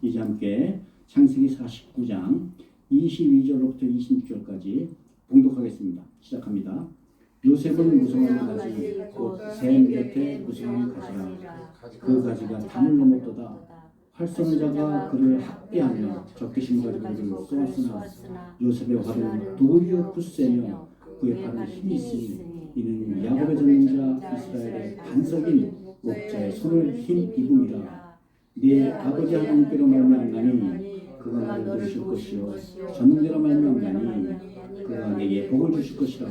이제 함께 창세기 49장 22절로부터 26절까지 봉독하겠습니다. 시작합니다. 요셉은 무성한 가지 곧 샘 곁에 무성한 가지라. 그 가지가 담을 넘었도다. 활쏘는 자가 그를 학대하며 적개심 가지고 그를 쏘았으나 요셉의 활은 도리어 굳세며 그의 팔은 힘이 있으니 이는 야곱의 전능자 이스라엘의 반석인 목자의 손을 힘 입음이라. 네 아버지 하나님께로 말미암나니 그가 나를 도우실 것이요 전능대로 말미암나니 그가 내게 복을 주실 것이라.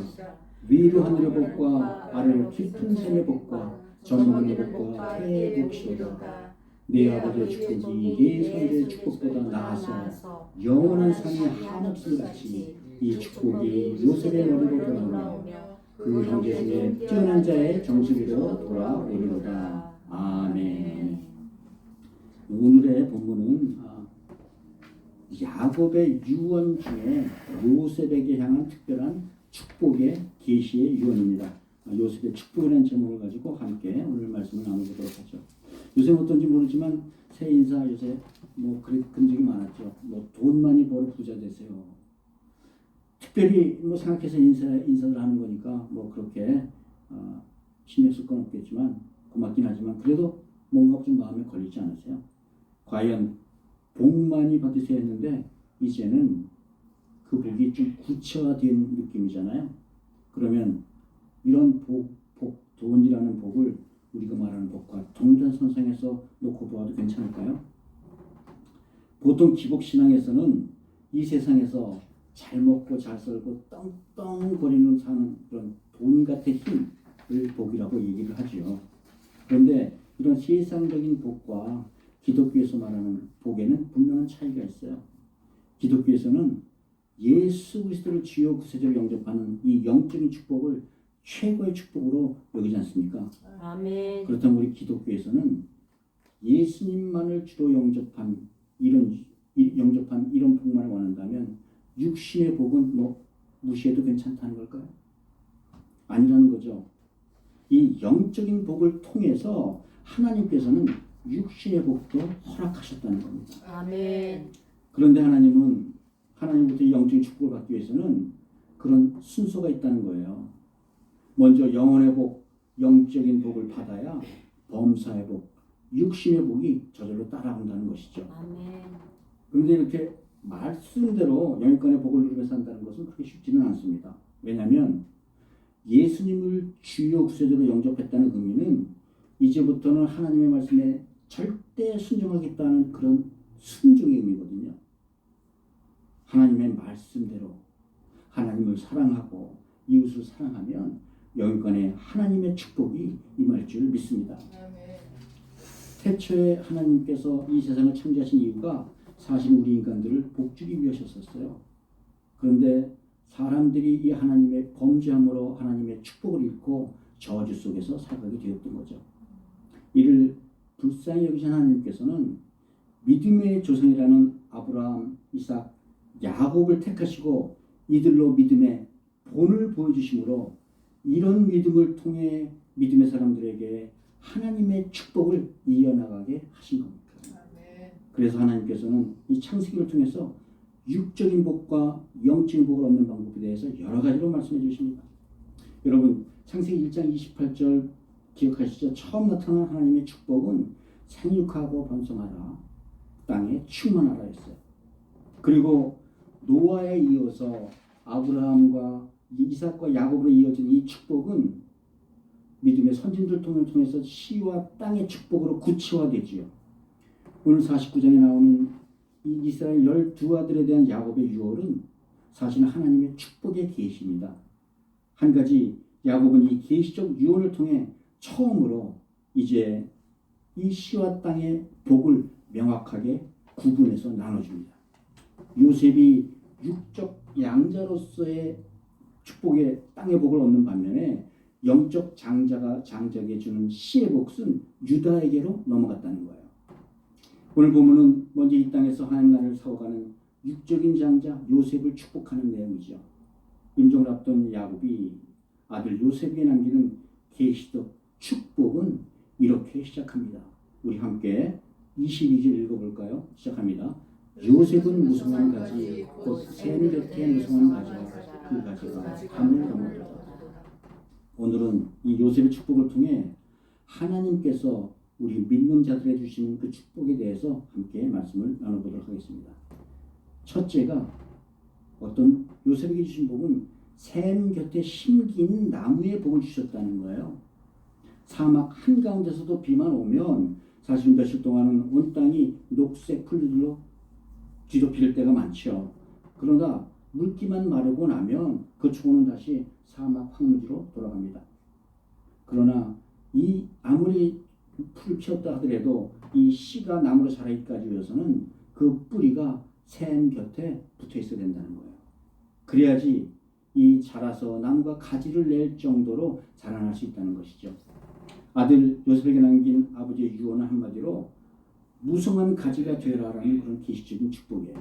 위로 하늘의 복과 아래로 깊은 샘의 복과 전문의 복과 해의 복이로다. 네 아버지의 축복이 네 선대의 축복보다 나아서 영원한 산이 한없을 같이 이 축복이 요셉의 머리로 돌아오며 그 형제 중에 뛰어난 자의 정수리로 돌아오리로다. 아멘. 오늘의 본문은 야곱의 유언 중에 요셉에게 향한 특별한 축복의 계시의 유언입니다. 요셉의 축복이라는 제목을 가지고 함께 오늘 말씀을 나눠보도록 하죠. 요새 어떤지 모르지만 새 인사 요새 그런 적이 많았죠. 돈 많이 벌어 부자 되세요. 특별히 생각해서 인사를 하는 거니까 그렇게 신경 쓸 건 없겠지만 고맙긴 하지만 그래도 뭔가 좀 마음에 걸리지 않으세요? 과연 복 많이 받으세요 했는데 이제는 그 복이 좀 구체화된 느낌이잖아요. 그러면 이런 돈이라는 복을 우리가 말하는 복과 동전선상에서 놓고 보아도 괜찮을까요? 보통 기복신앙에서는 이 세상에서 잘 먹고 잘 살고 떵떵거리는 사는 그런 돈 같은 힘을 복이라고 얘기를 하죠. 그런데 이런 세상적인 복과 기독교에서 말하는 복에는 분명한 차이가 있어요. 기독교에서는 예수 그리스도를 주요 구세주로 영접하는 이 영적인 축복을 최고의 축복으로 여기지 않습니까? 아멘. 그렇다면 우리 기독교에서는 예수님만을 주로 영접한 이런 복만을 원한다면 육신의 복은 무시해도 괜찮다는 걸까요? 아니라는 거죠. 이 영적인 복을 통해서 하나님께서는 육신의 복도 허락하셨다는 겁니다. 아멘. 그런데 하나님은 하나님부터 영적인 축복을 받기 위해서는 그런 순서가 있다는 거예요. 먼저 영혼의 복, 영적인 복을 받아야 범사의 복, 육신의 복이 저절로 따라온다는 것이죠. 아멘. 그런데 이렇게 말씀대로 영육간의 복을 누리며 산다는 것은 그렇게 쉽지는 않습니다. 왜냐하면 예수님을 주요 구세주로 영접했다는 의미는 이제부터는 하나님의 말씀에 절대 순종하겠다는 그런 순종의 의미거든요. 하나님의 말씀대로 하나님을 사랑하고 이웃을 사랑하면 영육간에 하나님의 축복이 임할 줄 믿습니다. 태초에 하나님께서 이 세상을 창조하신 이유가 사실 우리 인간들을 복주기 위하셨었어요. 그런데 사람들이 이 하나님의 범죄함으로 하나님의 축복을 잃고 저주 속에서 살아가게 되었던 거죠. 이를 불쌍히 여기신 하나님께서는 믿음의 조상이라는 아브라함, 이삭, 야곱을 택하시고 이들로 믿음의 본을 보여주심으로 이런 믿음을 통해 믿음의 사람들에게 하나님의 축복을 이어나가게 하신 겁니다. 그래서 하나님께서는 이 창세기를 통해서 육적인 복과 영적인 복을 얻는 방법에 대해서 여러 가지로 말씀해 주십니다. 여러분 창세기 1장 28절 기억하시죠? 처음 나타난 하나님의 축복은 생육하고 번성하라, 땅에 충만하라 했어요. 그리고 노아에 이어서 아브라함과 이삭과 야곱으로 이어진 이 축복은 믿음의 선진들 통해서 시와 땅의 축복으로 구체화되지요. 오늘 49장에 나오는 이 이스라엘 12아들에 대한 야곱의 유언은 사실 하나님의 축복의 계시입니다. 한 가지 야곱은 이 계시적 유언을 통해 처음으로 이제 이 시와 땅의 복을 명확하게 구분해서 나눠줍니다. 요셉이 육적 양자로서의 축복의 땅의 복을 얻는 반면에 영적 장자에게 주는 시의 복은 유다에게로 넘어갔다는 거예요. 오늘 보면은 먼저 이 땅에서 하나님 나라를 세워가는 육적인 장자 요셉을 축복하는 내용이죠. 임종을 앞둔 야곱이 아들 요셉에게 남기는 계시적 축복은 이렇게 시작합니다. 우리 함께 22절 읽어볼까요? 시작합니다. 요셉은 무성한 가지 곧 샘 곁에 무성한 가지라 그 가지가 하늘을 넘어도다. 오늘은 이 요셉의 축복을 통해 하나님께서 우리 믿는 자들에 주시는 그 축복에 대해서 함께 말씀을 나눠보도록 하겠습니다. 첫째가 어떤 요셉에게 주신 복은 샘 곁에 심긴 나무의 복을 주셨다는 거예요. 사막 한가운데서도 비만 오면 사실 며칠 동안은 온 땅이 녹색 풀들로 뒤덮일 때가 많죠. 그러나 물기만 마르고 나면 그 초는 다시 사막 황무지로 돌아갑니다. 그러나 이 아무리 풀을 피웠다 하더라도 이 씨가 나무로 자라기까지 위해서는 그 뿌리가 샘 곁에 붙어 있어야 된다는 거예요. 그래야지 이 자라서 나무가 가지를 낼 정도로 자라날 수 있다는 것이죠. 아들 요셉에게 남긴 아버지의 유언은 한마디로 무성한 가지가 되라라는 그런 계시적인 축복이에요.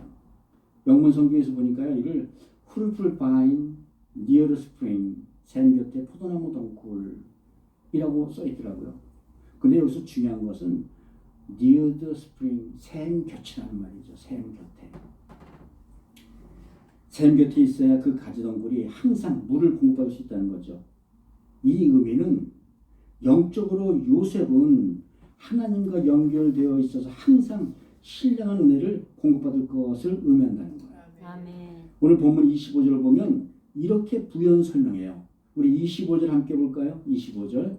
영문 성경에서 보니까요, 이를 fruitful vine near the spring, 샘 곁에 포도나무 덩굴이라고 써 있더라고요. 근데 여기서 중요한 것은 near the spring, 샘 곁이라는 말이죠. 샘 곁에. 샘 곁에 있어야 그 가지 덩굴이 항상 물을 공급받을 수 있다는 거죠. 이 의미는 영적으로 요셉은 하나님과 연결되어 있어서 항상 신령한 은혜를 공급받을 것을 의미한다는 거예요. 아멘. 오늘 본문 25절을 보면 이렇게 부연 설명해요. 우리 25절 함께 볼까요? 25절.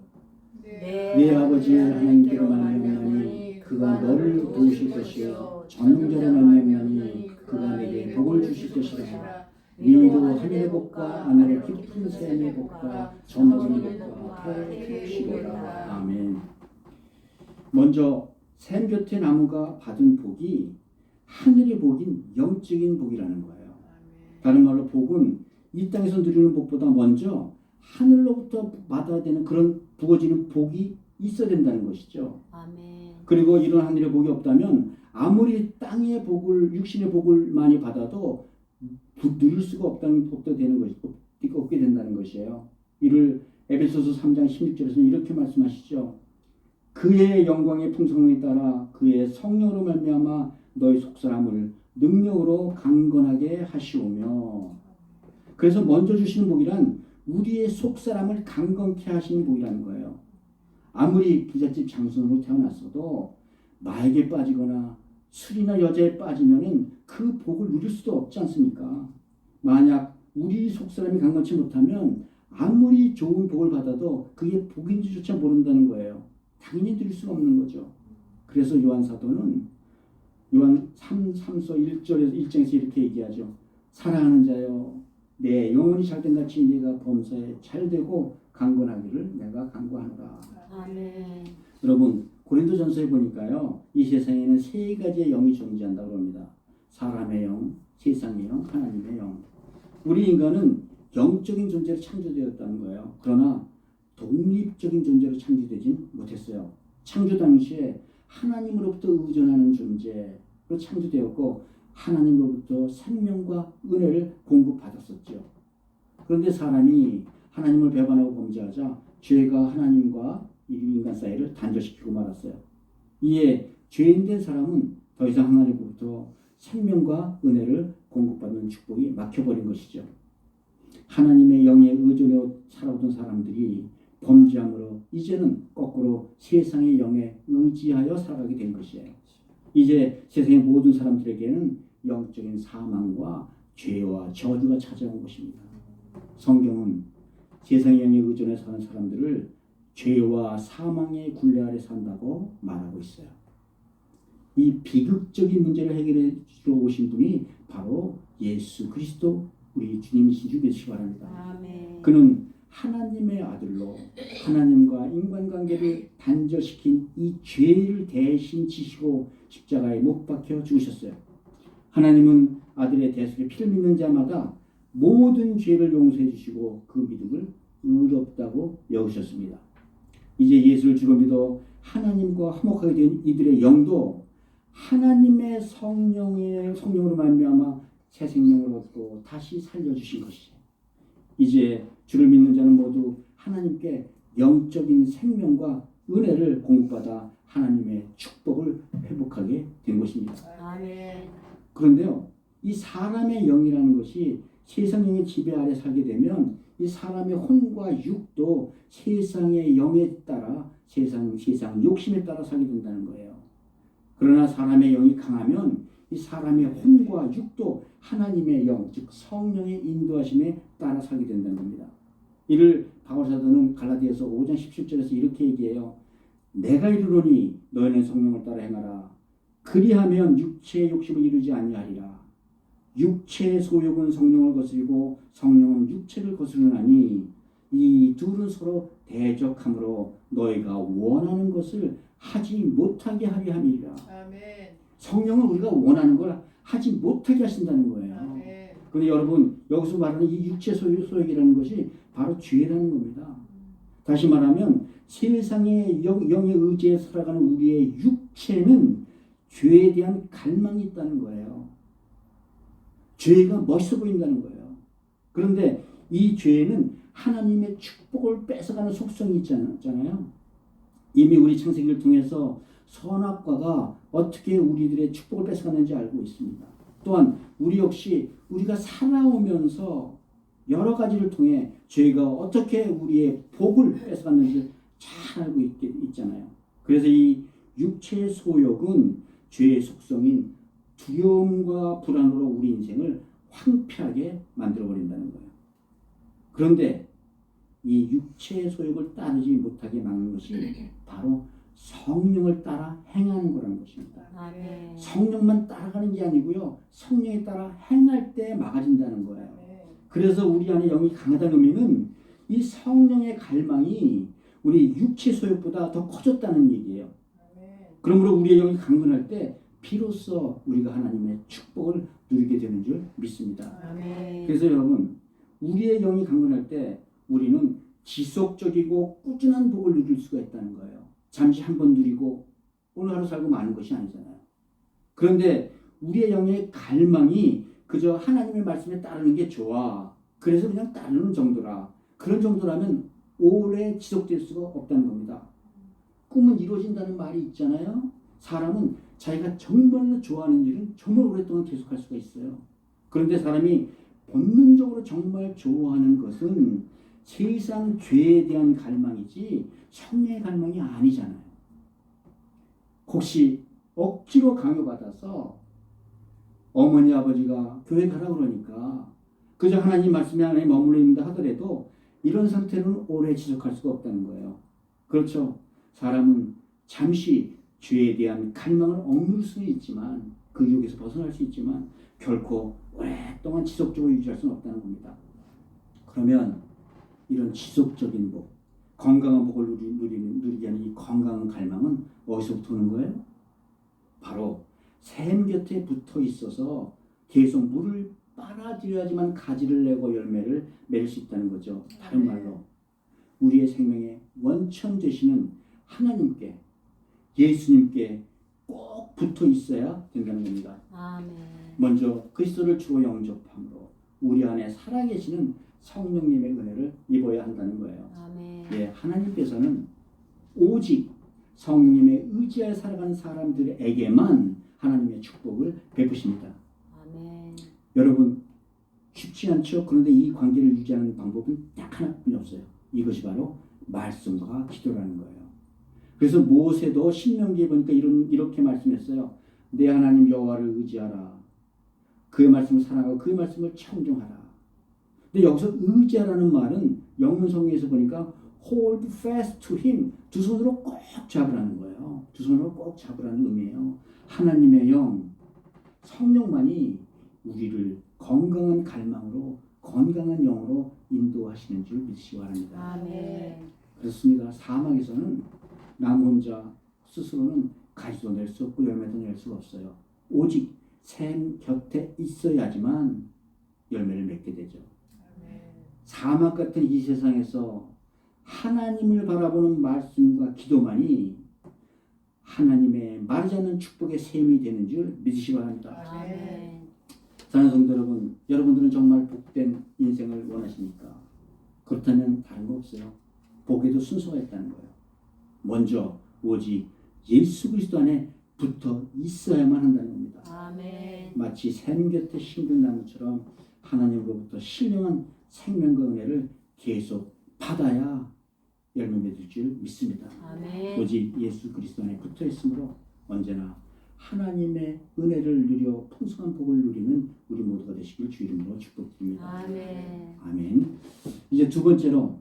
네 아버지 하나님께로 말미암나니 그가 너를 도우실 것이요 전능자로 말미암나니 그가 내게 복을 주실 것이라. 위로 하늘의 복과 아래로 깊은 샘의 복과 전복의 복과 태의 복이라. 아멘. 먼저 샘 곁에 나무가 받은 복이 하늘의 복인 영적인 복이라는 거예요. 다른 말로 복은 이 땅에서 누리는 복보다 먼저 하늘로부터 받아야 되는 그런 부어지는 복이 있어야 된다는 것이죠. 아멘. 그리고 이런 하늘의 복이 없다면 아무리 땅의 복을 육신의 복을 많이 받아도 누릴 수가 없게 된다는 것이에요. 이를 에베소서 3장 16절에서는 이렇게 말씀하시죠. 그의 영광의 풍성함에 따라 그의 성령으로 말미암아 너희 속사람을 능력으로 강건하게 하시오며. 그래서 먼저 주시는 복이란 우리의 속사람을 강건케 하시는 복이라는 거예요. 아무리 부잣집 장손으로 태어났어도 마에게 빠지거나 술이나 여자에 빠지면은 그 복을 누릴 수도 없지 않습니까? 만약 우리 속사람이 강건치 못하면 아무리 좋은 복을 받아도 그게 복인지조차 모른다는 거예요. 당연히 누릴 수가 없는 거죠. 그래서 요한 사도는 요한 3서 1장에서 이렇게 얘기하죠. 사랑하는 자여 내 영혼이 잘된 같이 네가 범사에 잘되고 강건하기를 내가 간구하노라. 아멘. 여러분 고린도전서에 보니까요, 이 세상에는 세 가지의 영이 존재한다고 합니다. 사람의 영, 세상의 영, 하나님의 영. 우리 인간은 영적인 존재로 창조되었다는 거예요. 그러나 독립적인 존재로 창조되진 못했어요. 창조 당시에 하나님으로부터 의존하는 존재로 창조되었고 하나님으로부터 생명과 은혜를 공급받았었죠. 그런데 사람이 하나님을 배반하고 범죄하자 죄가 하나님과 인간 사이를 단절시키고 말았어요. 이에 죄인된 사람은 더 이상 하나님으로부터 생명과 은혜를 공급받는 축복이 막혀버린 것이죠. 하나님의 영에 의존해 살아오던 사람들이 범죄함으로 이제는 거꾸로 세상의 영에 의지하여 살아가게 된 것이에요. 이제 세상의 모든 사람들에게는 영적인 사망과 죄와 저주가 찾아온 것입니다. 성경은 세상의 영에 의존해 사는 사람들을 죄와 사망의 굴레 아래 산다고 말하고 있어요. 이 비극적인 문제를 해결해 주러 오신 분이 바로 예수 그리스도 우리 주님이신 줄 믿으시기 바랍니다. 아멘. 그는 하나님의 아들로 하나님과 인간관계를 단절시킨 이 죄를 대신 지시고 십자가에 못 박혀 죽으셨어요. 하나님은 아들의 대속에 피를 믿는 자마다 모든 죄를 용서해 주시고 그 믿음을 의롭다고 여기셨습니다. 이제 예수를 주로 믿어 하나님과 화목하게 된 이들의 영도 하나님의 성령으로 말미암아 새 생명을 얻고 다시 살려주신 것이죠. 이제 주를 믿는 자는 모두 하나님께 영적인 생명과 은혜를 공급받아 하나님의 축복을 회복하게 된 것입니다. 아멘. 그런데요, 이 사람의 영이라는 것이 세상 영의 지배 아래 살게 되면 이 사람의 혼과 육도 세상의 영에 따라 세상 욕심에 따라 살게 된다는 거예요. 그러나 사람의 영이 강하면 이 사람의 혼과 육도 하나님의 영, 즉 성령의 인도하심에 따라 살게 된다는 겁니다. 이를 바울 사도는 갈라디아서 5장 17절에서 이렇게 얘기해요. 내가 이르노니 너희는 성령을 따라 행하라. 그리하면 육체의 욕심을 이루지 아니하리라. 육체의 소욕은 성령을 거스리고 성령은 육체를 거스르나니 이 둘은 서로 대적함으로 너희가 원하는 것을 하지 못하게 하려 함이라. 아멘. 성령은 우리가 원하는 걸 하지 못하게 하신다는 거예요. 아멘. 그런데 여러분 여기서 말하는 이 육체 소욕이라는 것이 바로 죄라는 겁니다. 다시 말하면 세상의 영에 의지해 살아가는 우리의 육체는 죄에 대한 갈망이 있다는 거예요. 죄가 멋있어 보인다는 거예요. 그런데 이 죄는 하나님의 축복을 뺏어가는 속성이 있잖아요. 이미 우리 창세기를 통해서 선악과가 어떻게 우리들의 축복을 뺏어갔는지 알고 있습니다. 또한 우리 역시 우리가 살아오면서 여러 가지를 통해 죄가 어떻게 우리의 복을 뺏어갔는지 잘 알고 있잖아요. 그래서 이 육체의 소욕은 죄의 속성인 두려움과 불안으로 우리 인생을 황폐하게 만들어버린다는 거예요. 그런데 이 육체의 소욕을 따르지 못하게 막는 것이 바로 성령을 따라 행하는 거라는 것입니다. 아멘. 성령만 따라가는 게 아니고요. 성령에 따라 행할 때 막아진다는 거예요. 그래서 우리 안에 영이 강하다는 의미는 이 성령의 갈망이 우리 육체 소욕보다 더 커졌다는 얘기예요. 그러므로 우리의 영이 강건할 때 비로소 우리가 하나님의 축복을 누리게 되는 줄 믿습니다. 아멘. 그래서 여러분 우리의 영이 강건할 때 우리는 지속적이고 꾸준한 복을 누릴 수가 있다는 거예요. 잠시 한번 누리고 오늘 하루 살고 마는 것이 아니잖아요. 그런데 우리의 영의 갈망이 그저 하나님의 말씀에 따르는 게 좋아. 그래서 그냥 따르는 정도라. 그런 정도라면 오래 지속될 수가 없다는 겁니다. 꿈은 이루어진다는 말이 있잖아요. 사람은 자기가 정말로 좋아하는 일은 정말 오랫동안 계속할 수가 있어요. 그런데 사람이 본능적으로 정말 좋아하는 것은 세상 죄에 대한 갈망이지 성령의 갈망이 아니잖아요. 혹시 억지로 강요받아서 어머니 아버지가 교회 가라 그러니까 그저 하나님 말씀에 안에 머물러 있는다 하더라도 이런 상태는 오래 지속할 수가 없다는 거예요. 그렇죠. 사람은 잠시 죄에 대한 갈망을 억누를 수는 있지만 그 유혹에서 벗어날 수 있지만 결코 오랫동안 지속적으로 유지할 수는 없다는 겁니다. 그러면 이런 지속적인 복, 건강한 복을 누리게 하는 이 건강한 갈망은 어디서부터 오는 거예요? 바로 샘 곁에 붙어 있어서 계속 물을 빨아들여야지만 가지를 내고 열매를 맺을 수 있다는 거죠. 다른 말로 우리의 생명의 원천 되시는 하나님께, 예수님께 꼭 붙어 있어야 된다는 겁니다. 아멘. 먼저 그리스도를 주로 영접함으로 우리 안에 살아계시는 성령님의 은혜를 입어야 한다는 거예요. 아멘. 예, 하나님께서는 오직 성령님의 의지하에 살아가는 사람들에게만 하나님의 축복을 베푸십니다. 아멘. 여러분 쉽지 않죠? 그런데 이 관계를 유지하는 방법은 딱 하나뿐이 없어요. 이것이 바로 말씀과 기도라는 거예요. 그래서 모세도 신명기에 보니까 이렇게 말씀했어요. 내 하나님 여호와를 의지하라. 그의 말씀을 사랑하고 그의 말씀을 청종하라. 근데 여기서 의지하라는 말은 영문성에서 보니까 hold fast to him. 두 손으로 꼭 잡으라는 거예요. 두 손으로 꼭 잡으라는 의미예요. 하나님의 영, 성령만이 우리를 건강한 갈망으로 건강한 영으로 인도하시는 줄 믿으시기 바랍니다. 아멘. 그렇습니다. 사막에서는 남 혼자 스스로는 가지도 낼 수 없고 열매도 낼 수가 없어요. 오직 샘 곁에 있어야지만 열매를 맺게 되죠. 사막 같은 이 세상에서 하나님을 바라보는 말씀과 기도만이 하나님의 마르지 않는 축복의 샘이 되는 줄 믿으시기 바랍니다. 아멘. 사랑하는 성도 여러분, 여러분들은 정말 복된 인생을 원하십니까? 그렇다면 다른 거 없어요. 복에도 순서가 있다는 거예요. 먼저 오직 예수 그리스도 안에 붙어 있어야만 한다는 겁니다. 아멘. 마치 샘 곁에 심은 나무처럼 하나님으로부터 신령한 생명과 은혜를 계속 받아야 열매 맺을 줄 믿습니다. 아멘. 오직 예수 그리스도 안에 붙어 있으므로 언제나 하나님의 은혜를 누려 풍성한 복을 누리는 우리 모두가 되시길 주 이름으로 축복드립니다. 아멘. 아멘. 이제 두 번째로,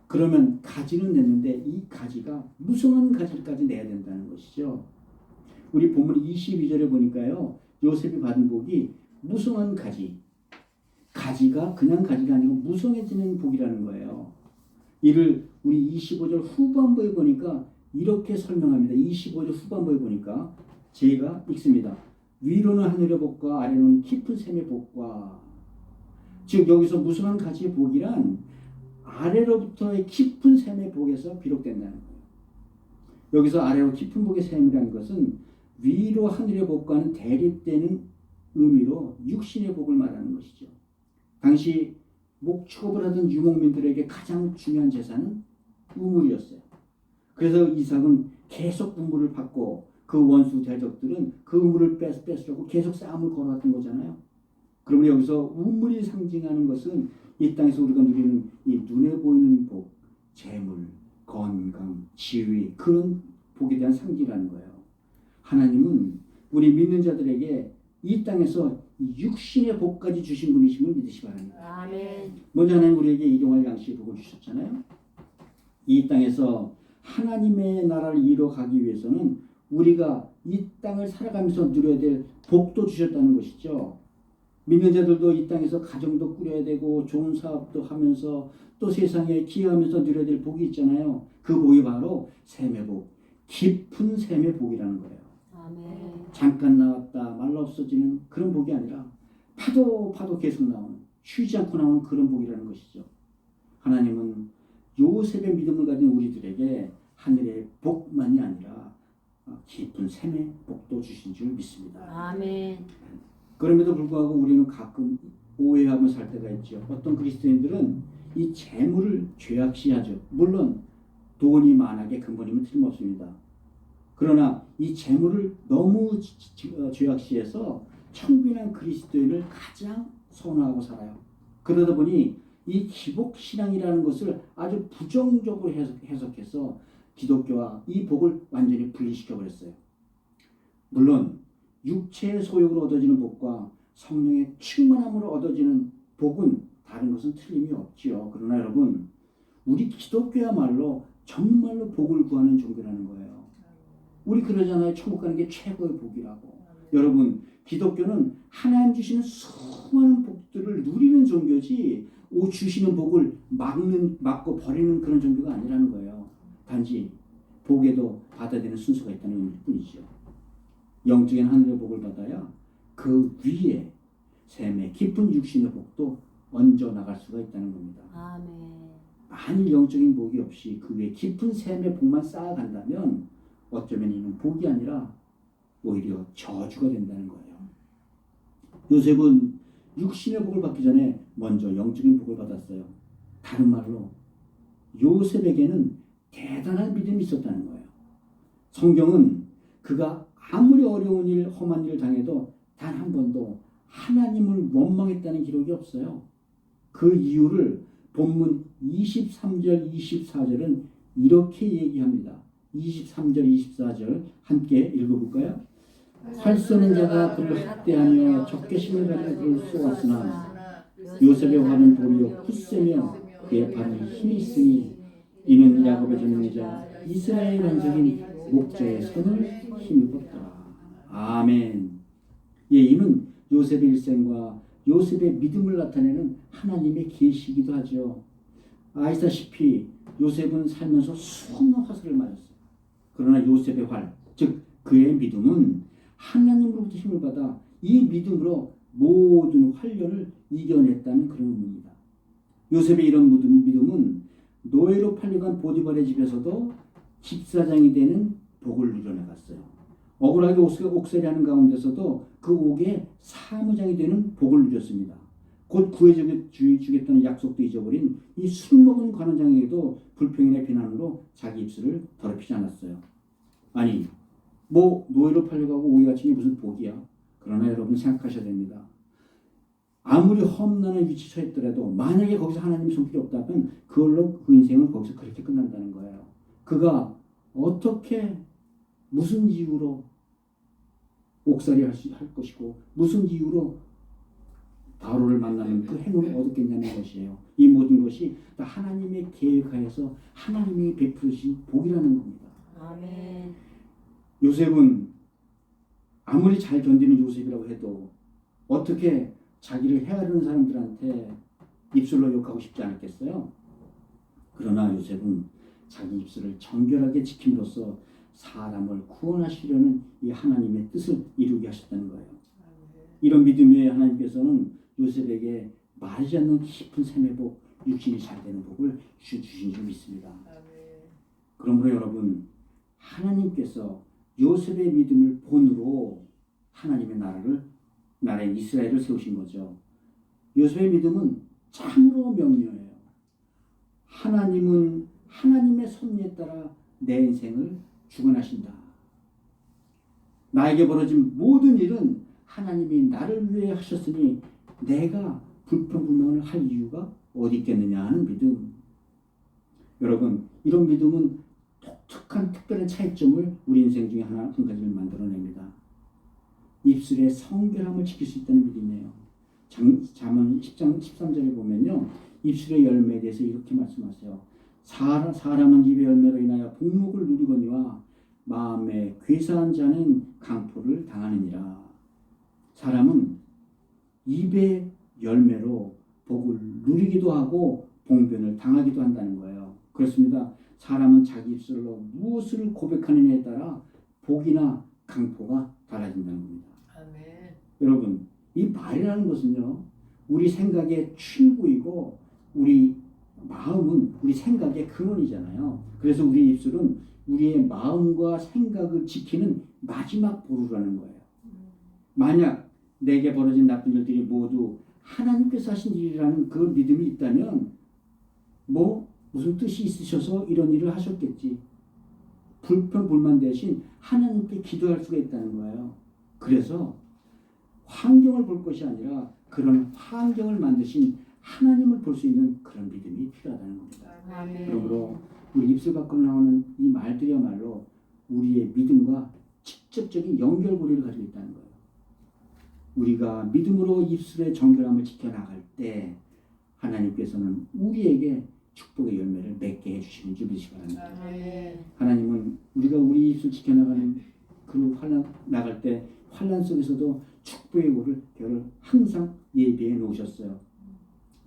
그러면 가지는 냈는데 이 가지가 무성한 가지까지 내야 된다는 것이죠. 우리 본문 22절에 보니까요, 요셉이 받은 복이 무성한 가지, 가지가 그냥 가지가 아니고 무성해지는 복이라는 거예요. 이를 우리 25절 후반부에 보니까 이렇게 설명합니다. 25절 후반부에 보니까 제가 읽습니다. 위로는 하늘의 복과 아래로는 깊은 샘의 복과. 즉 여기서 무성한 가지의 복이란 아래로부터의 깊은 샘의 복에서 비롯된다는 거예요. 여기서 아래로 깊은 복의 샘이라는 것은 위로 하늘의 복과는 대립되는 의미로 육신의 복을 말하는 것이죠. 당시 목축업을 하던 유목민들에게 가장 중요한 재산은 우물이었어요. 그래서 이삭은 계속 우물을 받고 그 원수 대적들은 그 우물을 뺏으려고 계속 싸움을 걸어왔던 거잖아요. 그러면 여기서 우물이 상징하는 것은 이 땅에서 우리가 누리는 이 눈에 보이는 복, 재물, 건강, 지위, 그런 복에 대한 상징이라는 거예요. 하나님은 우리 믿는 자들에게 이 땅에서 육신의 복까지 주신 분이심을 믿으시 바랍니다. 아멘. 먼저 하나님 우리에게 일용할 양식의 복을 주셨잖아요. 이 땅에서 하나님의 나라를 이뤄가기 위해서는 우리가 이 땅을 살아가면서 누려야 될 복도 주셨다는 것이죠. 믿는 자들도 이 땅에서 가정도 꾸려야 되고 좋은 사업도 하면서 또 세상에 기여하면서 누려야 될 복이 있잖아요. 그 복이 바로 샘의 복, 깊은 샘의 복이라는 거예요. 아멘. 잠깐 나왔다 말라 없어지는 그런 복이 아니라 파도 계속 나오는, 쉬지 않고 나오는 그런 복이라는 것이죠. 하나님은 요셉의 믿음을 가진 우리들에게 하늘의 복만이 아니라 깊은 샘의 복도 주신 줄 믿습니다. 아멘. 그럼에도 불구하고 우리는 가끔 오해하며 살 때가 있죠. 어떤 그리스도인들은 이 재물을 죄악시하죠. 물론 돈이 만하게 근본이면 틀림없습니다. 그러나 이 재물을 너무 죄악시해서 청빈한 그리스도인을 가장 선호하고 살아요. 그러다 보니 이 기복신앙이라는 것을 아주 부정적으로 해석해서 기독교와 이 복을 완전히 분리시켜버렸어요. 물론 육체의 소욕으로 얻어지는 복과 성령의 충만함으로 얻어지는 복은 다른 것은 틀림이 없지요. 그러나 여러분, 우리 기독교야말로 정말로 복을 구하는 종교라는 거예요. 우리 그러잖아요. 천국 가는 게 최고의 복이라고. 여러분, 기독교는 하나님 주시는 수많은 복들을 누리는 종교지 주시는 복을 막고 버리는 그런 종교가 아니라는 거예요. 단지 복에도 받아야 되는 순서가 있다는 의미일 뿐이죠. 영적인 하늘의 복을 받아야 그 위에 샘의 깊은 육신의 복도 얹어 나갈 수가 있다는 겁니다. 아멘. 만일 영적인 복이 없이 그 위에 깊은 샘의 복만 쌓아간다면 어쩌면 이는 복이 아니라 오히려 저주가 된다는 거예요. 요셉은 육신의 복을 받기 전에 먼저 영적인 복을 받았어요. 다른 말로 요셉에게는 대단한 믿음이 있었다는 거예요. 성경은 그가 아무리 어려운 일, 험한 일을 당해도 단 한 번도 하나님을 원망했다는 기록이 없어요. 그 이유를 본문 23절, 24절은 이렇게 얘기합니다. 23절, 24절 함께 읽어볼까요? 활 쏘는 자가 그를 학대하며 적개심을 가지고 그를 쏘았으나 요셉의 활은 도리어 굳세며 그의 발은 힘이 있으니 이는 야곱의 전능자 이스라엘 반석인 목자의 손을 힘입었더라. 아멘. 예, 이는 요셉의 일생과 요셉의 믿음을 나타내는 하나님의 계시이기도 하죠. 아시다시피 요셉은 살면서 수없는 화살을 맞았어요. 그러나 요셉의 활, 즉 그의 믿음은 하나님으로부터 힘을 받아 이 믿음으로 모든 환련을 이겨냈다는 그런 의미입니다. 요셉의 이런 믿음은 노예로 팔려간 보디발의 집에서도 집사장이 되는 복을 누려나갔어요. 억울하게 옥살이하는 가운데서도 그 옥의 사무장이 되는 복을 누렸습니다. 곧 구해주겠다는 약속도 잊어버린 이 술 먹은 관원장에게도 불평이나 비난으로 자기 입술을 더럽히지 않았어요. 아니 뭐 노예로 팔려가고 오해 같은 게 무슨 복이야. 그러나 여러분 생각하셔야 됩니다. 아무리 험난한 위치에 처했더라도 만약에 거기서 하나님 손길이 없다면 그걸로 그 인생은 거기서 그렇게 끝난다는 거예요. 그가 어떻게 무슨 이유로 옥살이 할 것이고 무슨 이유로 바로를 만나는 그 행운을 얻었겠냐는 것이에요. 이 모든 것이 다 하나님의 계획하에서 하나님이 베푸신 복이라는 겁니다. 아멘. 요셉은 아무리 잘 견디는 요셉이라고 해도 어떻게 자기를 헤아리는 사람들한테 입술로 욕하고 싶지 않았겠어요? 그러나 요셉은 자기 입술을 정결하게 지킴으로써 사람을 구원하시려는 이 하나님의 뜻을 이루게 하셨다는 거예요. 이런 믿음의 하나님께서는 요셉에게 말하지 않는 깊은 샘의 복, 육신이 잘 되는 복을 주신 줄 믿습니다. 그러므로 여러분, 하나님께서 요셉의 믿음을 본으로 하나님의 나라인 이스라엘을 세우신 거죠. 요셉의 믿음은 참으로 명료해요. 하나님은 하나님의 섭리에 따라 내 인생을 주관하신다. 나에게 벌어진 모든 일은 하나님이 나를 위해 하셨으니 내가 불평불만을 할 이유가 어디 있겠느냐 하는 믿음. 여러분, 이런 믿음은 독특한 특별한 차이점을 우리 인생 중에 한 가지를 만들어냅니다. 입술의 성결함을 지킬 수 있다는 믿음이에요. 잠언 10장 13절에 보면요. 입술의 열매에 대해서 이렇게 말씀하세요. 사람은 입의 열매로 인하여 복목을 누리거니와 마음에 괴사한 자는 강포를 당하느니라. 사람은 입의 열매로 복을 누리기도 하고 봉변을 당하기도 한다는 거예요. 그렇습니다. 사람은 자기 입술로 무엇을 고백하느냐에 따라 복이나 강포가 달라진다는 겁니다. 아멘. 여러분, 이 말이라는 것은요, 우리 생각의 출구이고 우리 마음은 우리 생각의 근원이잖아요. 그래서 우리 입술은 우리의 마음과 생각을 지키는 마지막 보루라는 거예요. 만약 내게 벌어진 나쁜 일들이 모두 하나님께서 하신 일이라는 그 믿음이 있다면 무슨 뜻이 있으셔서 이런 일을 하셨겠지. 불평불만 대신 하나님께 기도할 수가 있다는 거예요. 그래서 환경을 볼 것이 아니라 그런 환경을 만드신 하나님을 볼 수 있는 그런 믿음이 필요하다는 겁니다. 아멘. 그러므로 우리 입술 밖으로 나오는 이 말들이야말로 우리의 믿음과 직접적인 연결고리를 가지고 있다는 거예요. 우리가 믿음으로 입술의 정결함을 지켜나갈 때 하나님께서는 우리에게 축복의 열매를 맺게 해주시는 줄 믿으시기 바랍니다. 아멘. 하나님은 우리가 우리 입술 지켜나가는 그 환란 나갈 때 환란 속에서도 축복의 꼴을 항상 예비해 놓으셨어요.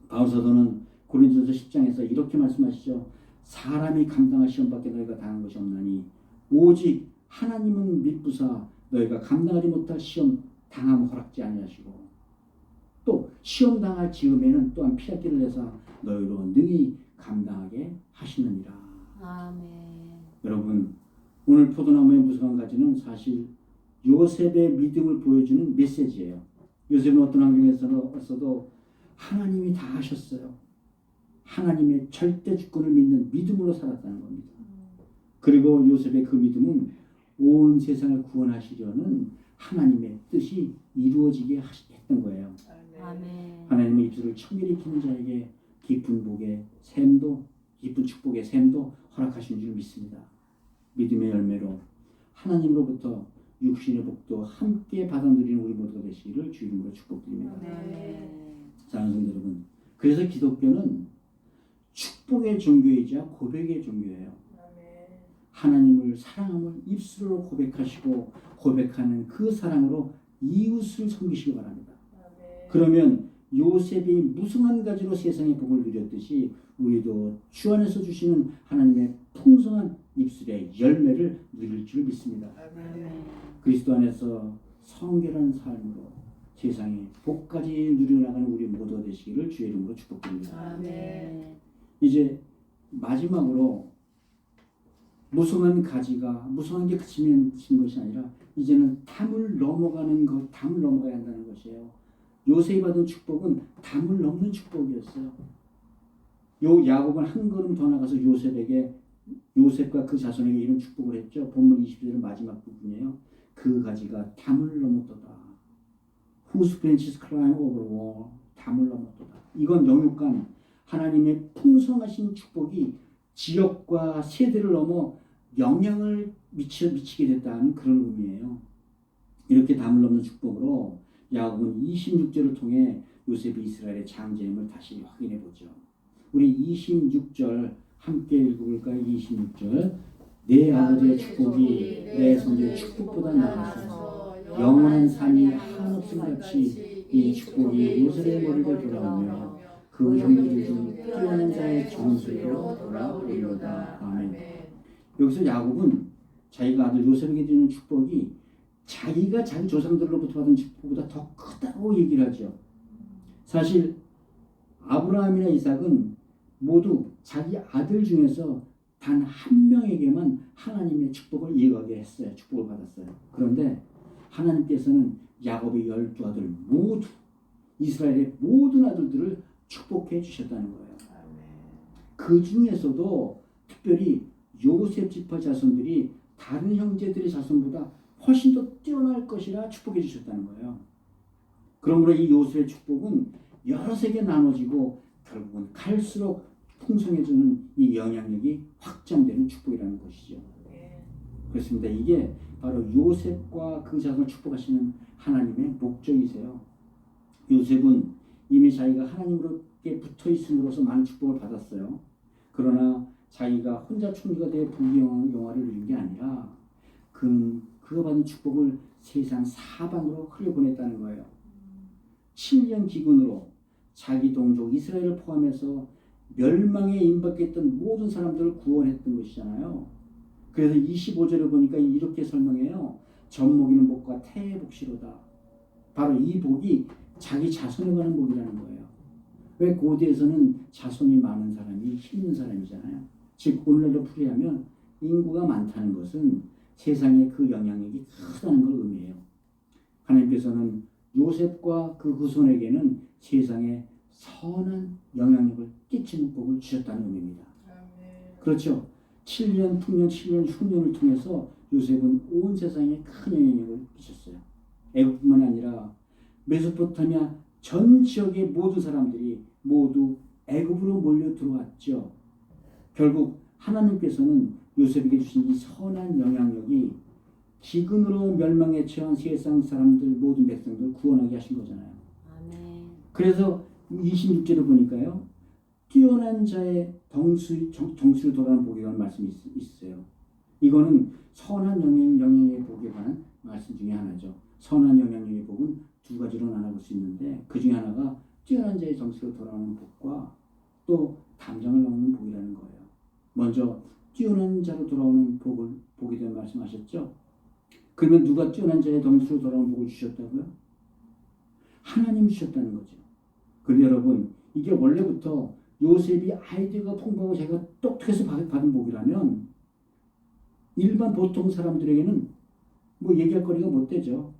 바울사도는 고린도서 10장에서 이렇게 말씀하시죠. 사람이 감당할 시험밖에 너희가 당한 것이 없나니 오직 하나님은 믿부사 너희가 감당하지 못할 시험 당함 허락지 아니하시고 또 시험 당할 즈음에는 또한 피할 내사 너희로 능히 감당하게 하시느니라. 아멘. 여러분, 오늘 포도나무의 무성한 가지는 사실 요셉의 믿음을 보여주는 메시지예요. 요셉은 어떤 환경에서도 하나님이 다 하셨어요. 하나님의 절대 주권을 믿는 믿음으로 살았다는 겁니다. 그리고 요셉의 그 믿음은 온 세상을 구원하시려는 하나님의 뜻이 이루어지게 했던 거예요. 아멘. 하나님은 입술을 청결히 키는 자에게 깊은 복의 샘도 깊은 축복의 샘도 허락하신 줄 믿습니다. 믿음의 열매로 하나님으로부터 육신의 복도 함께 받아 누리는 우리 모두가 되시기를 주 이름으로 축복드립니다. 아멘. 사랑하는 성도 여러분, 그래서 기독교는 축복의 종교이자 고백의 종교예요. 하나님을 사랑함을 입술로 고백하시고 고백하는 그 사랑으로 이웃을 섬기시기 바랍니다. 그러면 요셉이 무성한 가지로 세상의 복을 누렸듯이 우리도 주 안에서 주시는 하나님의 풍성한 입술의 열매를 누릴 줄 믿습니다. 아멘. 그리스도 안에서 성결한 삶으로 세상의 복까지 누려나가는 우리 모두가 되시기를 주의 이름으로 축복드립니다. 아멘. 이제 마지막으로 무성한 가지가 무성한 게 그치는 것이 아니라 이제는 담을 넘어가야 한다는 것이에요. 요셉이 받은 축복은 담을 넘는 축복이었어요. 요 야곱은 한 걸음 더 나가서 요셉과 그 자손에게 이런 축복을 했죠. 본문 20절 마지막 부분이에요. 그 가지가 담을 넘었도다. Whose branches climb over the wall. 담을 넘었도다. 이건 영육간 하나님의 풍성하신 축복이 지역과 세대를 넘어 영향을 미치게 됐다는 그런 의미예요. 이렇게 담을 넘는 축복으로 야곱은 26절을 통해 요셉이 이스라엘의 장제임을 다시 확인해 보죠. 우리 26절 함께 읽어볼까요? 26절 내 아버지의 축복이 내 son의 축복보다 나아서 영원한 삶이 한없음같이 이 축복이 요셉의 머리를 돌아오며 그 형제들 중 뛰어난 자의 정수리로 돌아오리로다. 아멘. 여기서 야곱은 자기가 아들 요셉에게 주는 축복이 자기가 자기 조상들로부터 받은 축복보다 더 크다고 얘기를 하죠. 사실 아브라함이나 이삭은 모두 자기 아들 중에서 단 한 명에게만 하나님의 축복을 이어가게 했어요. 축복을 받았어요. 그런데 하나님께서는 야곱의 12아들 모두 이스라엘의 모든 아들들을 축복해 주셨다는 거예요. 그 중에서도 특별히 요셉 지파 자손들이 다른 형제들의 자손보다 훨씬 더 뛰어날 것이라 축복해 주셨다는 거예요. 그러므로 이 요셉의 축복은 여러 세계 나눠지고 결국은 갈수록 풍성해지는 이 영향력이 확장되는 축복이라는 것이죠. 그렇습니다. 이게 바로 요셉과 그 자손을 축복하시는 하나님의 목적이세요. 요셉은 이미 자기가 하나님으로께 붙어 있음으로써 많은 축복을 받았어요. 그러나 자기가 혼자 총리가 되어 부귀영화를 누린 게 아니라 그가 받은 축복을 세상 사방으로 흘려보냈다는 거예요. 7년 기근으로 자기 동족 이스라엘을 포함해서 멸망에 임박했던 모든 사람들을 구원했던 것이잖아요. 그래서 25절을 보니까 이렇게 설명해요. 젖먹이는 복과 태의 복시로다. 바로 이 복이 자기 자손에 관한 복이라는 거예요. 왜 고대에서는 자손이 많은 사람이 힘 있는 사람이잖아요. 즉 오늘날로 풀이하면 인구가 많다는 것은 세상에 그 영향력이 크다는 걸 의미해요. 하나님께서는 요셉과 그 후손에게는 세상에 선한 영향력을 끼치는 복을 주셨다는 의미입니다. 그렇죠. 7년 풍년, 7년 흉년을 통해서 요셉은 온 세상에 큰 영향력을 끼쳤어요. 애국뿐만 아니라 메소포타미아 전 지역의 모든 사람들이 모두 애굽으로 몰려 들어왔죠. 결국 하나님께서는 요셉에게 주신 이 선한 영향력이 기근으로 멸망에 처한 세상 사람들 모든 백성들 구원하게 하신 거잖아요. 아멘. 그래서 26절을 보니까요. 뛰어난 자의 정수를 돌아오는 복이라는 말씀이 있어요. 이거는 선한 영향력의 복에 관한 말씀 중에 하나죠. 선한 영향력의 복은 두 가지로 나눠볼 수 있는데 그 중에 하나가 뛰어난 자의 정수로 돌아오는 복과 또 담장을 넘는 복이라는 거예요. 먼저 뛰어난 자로 돌아오는 복에 대한 말씀하셨죠. 그러면 누가 뛰어난 자의 정수로 돌아오는 복을 주셨다고요? 하나님 주셨다는 거죠. 그런데 여러분 이게 원래부터 요셉이 아이디어가 풍부하고 자기가 똑똑해서 받은 복이라면 일반 보통 사람들에게는 뭐 얘기할 거리가 못 되죠.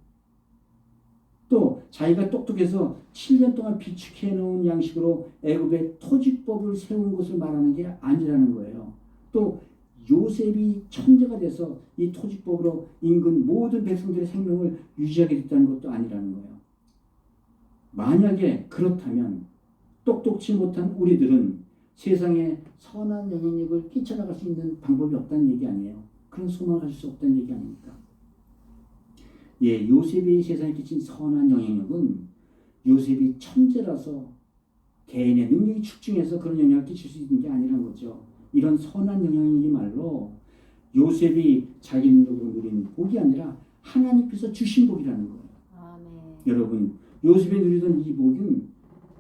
또 자기가 똑똑해서 7년 동안 비축해 놓은 양식으로 애굽의 토지법을 세운 것을 말하는 게 아니라는 거예요. 또 요셉이 천재가 돼서 이 토지법으로 인근 모든 백성들의 생명을 유지하게 됐다는 것도 아니라는 거예요. 만약에 그렇다면 똑똑치 못한 우리들은 세상에 선한 영향력을 끼쳐나갈 수 있는 방법이 없다는 얘기 아니에요. 그런 소망을 가질 수 없다는 얘기 아닙니까? 예, 요셉이 세상에 끼친 선한 영향력은 요셉이 천재라서 개인의 능력이 출중해서 그런 영향을 끼칠 수 있는 게 아니라는 거죠. 이런 선한 영향력이 말로 요셉이 자기 능력으로 누린 복이 아니라 하나님께서 주신 복이라는 거예요. 아멘. 여러분 요셉이 누리던 이 복은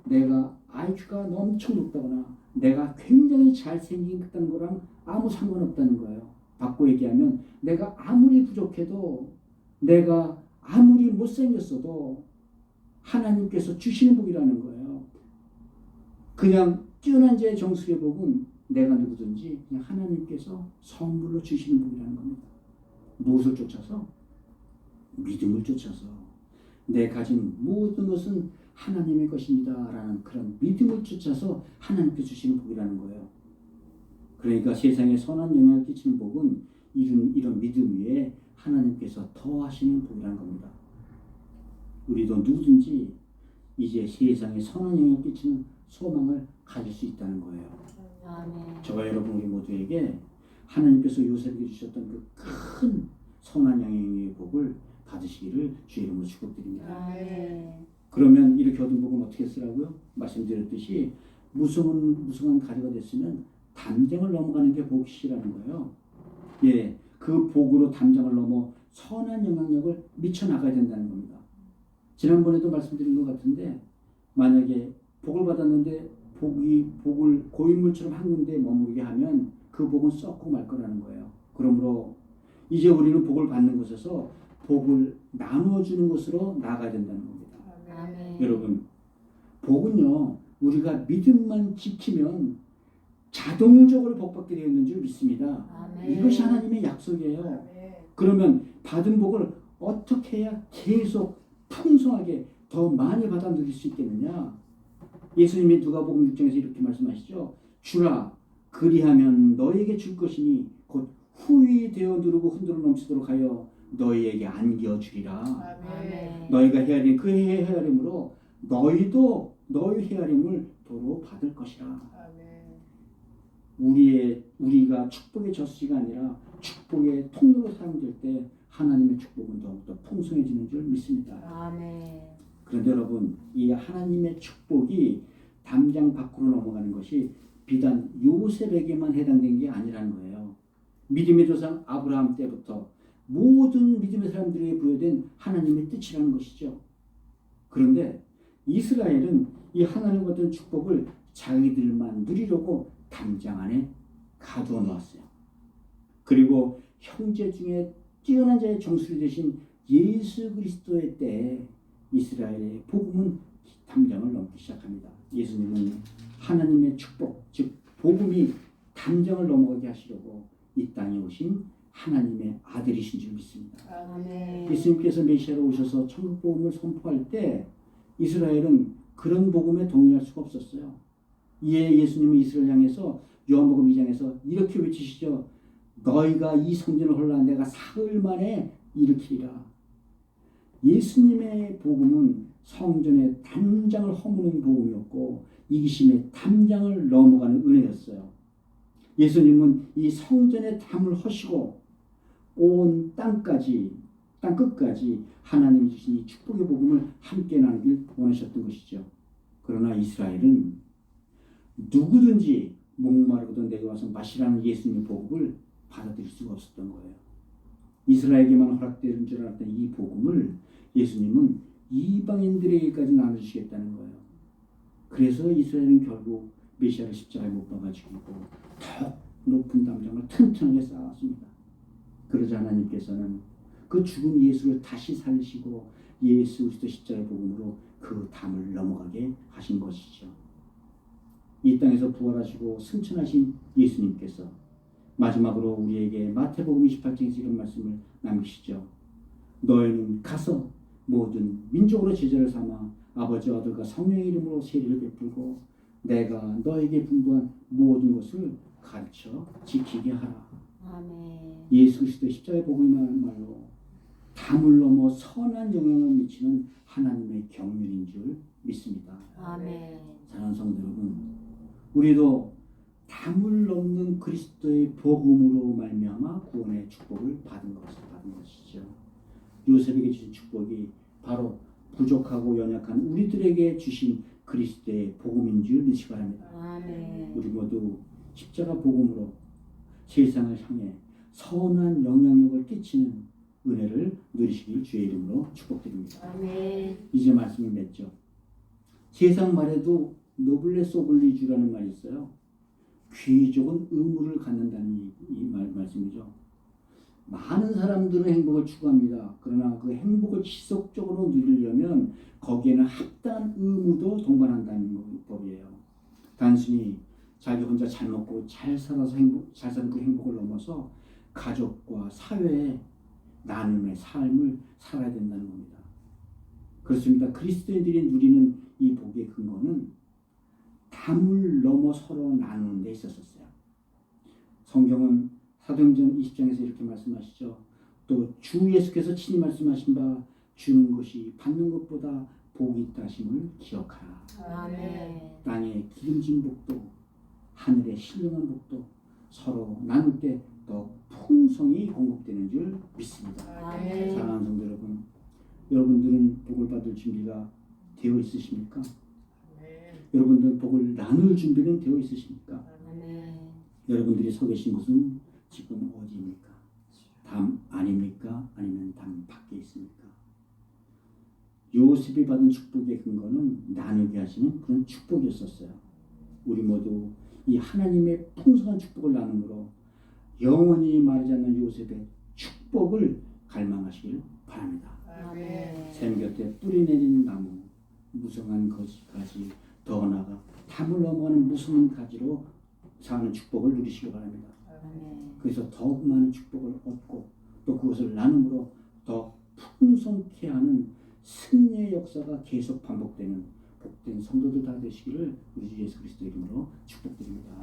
내가 IQ가 엄청 높다거나 내가 굉장히 잘생겼다는 거랑 아무 상관없다는 거예요. 바꿔 얘기하면 내가 아무리 부족해도 내가 아무리 못생겼어도 하나님께서 주시는 복이라는 거예요. 그냥 뛰어난 자의 정수의 복은 내가 누구든지 그냥 하나님께서 선물로 주시는 복이라는 겁니다. 무엇을 쫓아서? 믿음을 쫓아서 내 가진 모든 것은 하나님의 것입니다라는 그런 믿음을 쫓아서 하나님께 주시는 복이라는 거예요. 그러니까 세상에 선한 영향을 끼치는 복은 이런 믿음 위에 하나님께서 더하시는 복이라는 겁니다. 우리도 누구든지 이제 세상에 선한 영향을 끼치는 소망을 가질 수 있다는 거예요. 아멘. 저와 여러분 우리 모두에게 하나님께서 요셉에게 주셨던 그 큰 선한 영향의 복을 받으시기를 주의 이름으로 축복드립니다. 아멘. 그러면 이렇게 얻은 복은 어떻게 쓰라고요? 말씀드렸듯이 무성한 가지가 됐으면 담장을 넘어가는 게 복이라는 거예요. 예, 그 복으로 담장을 넘어 선한 영향력을 미쳐나가야 된다는 겁니다. 지난번에도 말씀드린 것 같은데 만약에 복을 받았는데 복을 고인물처럼 한 군데 머무르게 하면 그 복은 썩고 말 거라는 거예요. 그러므로 이제 우리는 복을 받는 곳에서 복을 나누어 주는 것으로 나아가야 된다는 겁니다. 아멘. 여러분, 복은요 우리가 믿음만 지키면 자동적으로 복받게 되어 있는 줄 믿습니다. 아멘. 이것이 하나님의 약속이에요. 그러면 받은 복을 어떻게 해야 계속 풍성하게 더 많이 받아 누릴 수 있겠느냐? 예수님이 누가복음 6장에서 이렇게 말씀하시죠. 주라 그리하면 너에게 줄 것이니 곧 후히 되어 누르고 흔들어 넘치도록 하여 너희에게 안겨주리라. 아멘. 너희가 헤아린 그 헤아림으로 너희도 너희 헤아림을 도로 받을 것이라. 우리가 축복의 젖수가 아니라 축복의 통로로 사용될 때 하나님의 축복은 더욱더 풍성해지는 줄 믿습니다. 아멘. 그런데 여러분, 이 하나님의 축복이 담장 밖으로 넘어가는 것이 비단 요셉에게만 해당된 게 아니라는 거예요. 믿음의 조상 아브라함 때부터 모든 믿음의 사람들에게 부여된 하나님의 뜻이라는 것이죠. 그런데 이스라엘은 이 하나님과 같은 축복을 자기들만 누리려고 담장 안에 가두어 놓았어요. 그리고 형제 중에 뛰어난 자의 정수리 되신 예수 그리스도의 때에 이스라엘의 복음은 담장을 넘기 시작합니다. 예수님은 하나님의 축복, 즉 복음이 담장을 넘어가게 하시려고 이 땅에 오신 하나님의 아들이신 줄 믿습니다. 아멘. 예수님께서 메시아로 오셔서 천국 복음을 선포할 때 이스라엘은 그런 복음에 동의할 수가 없었어요. 이에 예수님은 이스라엘 향해서 요한복음 2장에서 이렇게 외치시죠. 너희가 이 성전을 헐라 내가 사흘 만에 일으키리라. 예수님의 복음은 성전의 담장을 허무는 복음이었고 이기심의 담장을 넘어가는 은혜였어요. 예수님은 이 성전의 담을 허시고 온 땅 끝까지 하나님이 주신 이 축복의 복음을 함께 나누길 원하셨던 것이죠. 그러나 이스라엘은 누구든지 목마르거든 내게 와서 마시라는 예수님의 복음을 받아들일 수가 없었던 거예요. 이스라엘에게만 허락되는 줄 알았던 이 복음을 예수님은 이방인들에게까지 나눠주시겠다는 거예요. 그래서 이스라엘은 결국 메시아를 십자가에 못 박아 죽이고 더 높은 담장을 튼튼하게 쌓았습니다. 그러자 하나님께서는 그 죽은 예수를 다시 살리시고 예수 그리스도 십자가의 복음으로 그 담을 넘어가게 하신 것이죠. 이 땅에서 부활하시고 승천하신 예수님께서 마지막으로 우리에게 마태복음 28장에서 이런 말씀을 남기시죠. 너희는 가서 모든 민족으로 제자를 삼아 아버지와 아들과 성령의 이름으로 세례를 베풀고 내가 너에게 분부한 모든 것을 가르쳐 지키게 하라. 아멘. 예수 그리스도의 십자가의 복음이야말로 담을 넘어 선한 영향을 미치는 하나님의 경륜인 줄 믿습니다. 아멘. 사랑하는 성도 여러분, 우리도 담을 넘는 그리스도의 복음으로 말미암아 구원의 축복을 받은 것이죠. 요셉에게 주신 축복이 바로 부족하고 연약한 우리들에게 주신 그리스도의 복음인 줄 믿으시기 바랍니다. 아멘. 우리 모두 십자가 복음으로 세상을 향해 선한 영향력을 끼치는 은혜를 누리시길 주의 이름으로 축복드립니다. 아멘. 이제 말씀을 맺죠. 세상 말에도 노블레스 오블리주라는 말이 있어요. 귀족은 의무를 갖는다는 말씀이죠. 많은 사람들은 행복을 추구합니다. 그러나 그 행복을 지속적으로 누리려면 거기에는 합당한 의무도 동반한다는 법이에요. 단순히 자기 혼자 잘 먹고 잘 사는 그 행복을 넘어서 가족과 사회의 나눔의 삶을 살아야 된다는 겁니다. 그렇습니다. 그리스도인들이 누리는 이 복의 근거는 담을 넘어 서로 나누는 데 있었어요. 성경은 사도행전 20장에서 이렇게 말씀하시죠. 또 주 예수께서 친히 말씀하신 바 주는 것이 받는 것보다 복이 있다 하심을 기억하라. 아멘. 땅에 기름진 복도 하늘에 신령한 복도 서로 나눌 때 더 풍성히 공급되는 줄 믿습니다. 아멘. 사랑하는 성도 여러분, 여러분들은 복을 받을 준비가 되어 있으십니까? 여러분들은 복을 나눌 준비는 되어 있으십니까? 아멘. 여러분들이 서 계신 곳은 지금 어디입니까? 담 안입니까? 아니면 담 밖에 있습니까? 요셉이 받은 축복의 근거는 나누게 하시는 그런 축복이었었어요. 우리 모두 이 하나님의 풍성한 축복을 나눔으로 영원히 마르지 않는 요셉의 축복을 갈망하시길 바랍니다. 아멘. 샘 곁에 뿌리 내린 나무, 무성한 가지, 더 나아가 담을 넘어가는 무성한 가지로 사는 축복을 누리시기 바랍니다. 아멘. 그래서 더욱 많은 축복을 얻고 또 그것을 나눔으로 더 풍성케 하는 승리의 역사가 계속 반복되는 복된 성도들 다 되시기를 우리 주 예수 그리스도 이름으로 축복드립니다.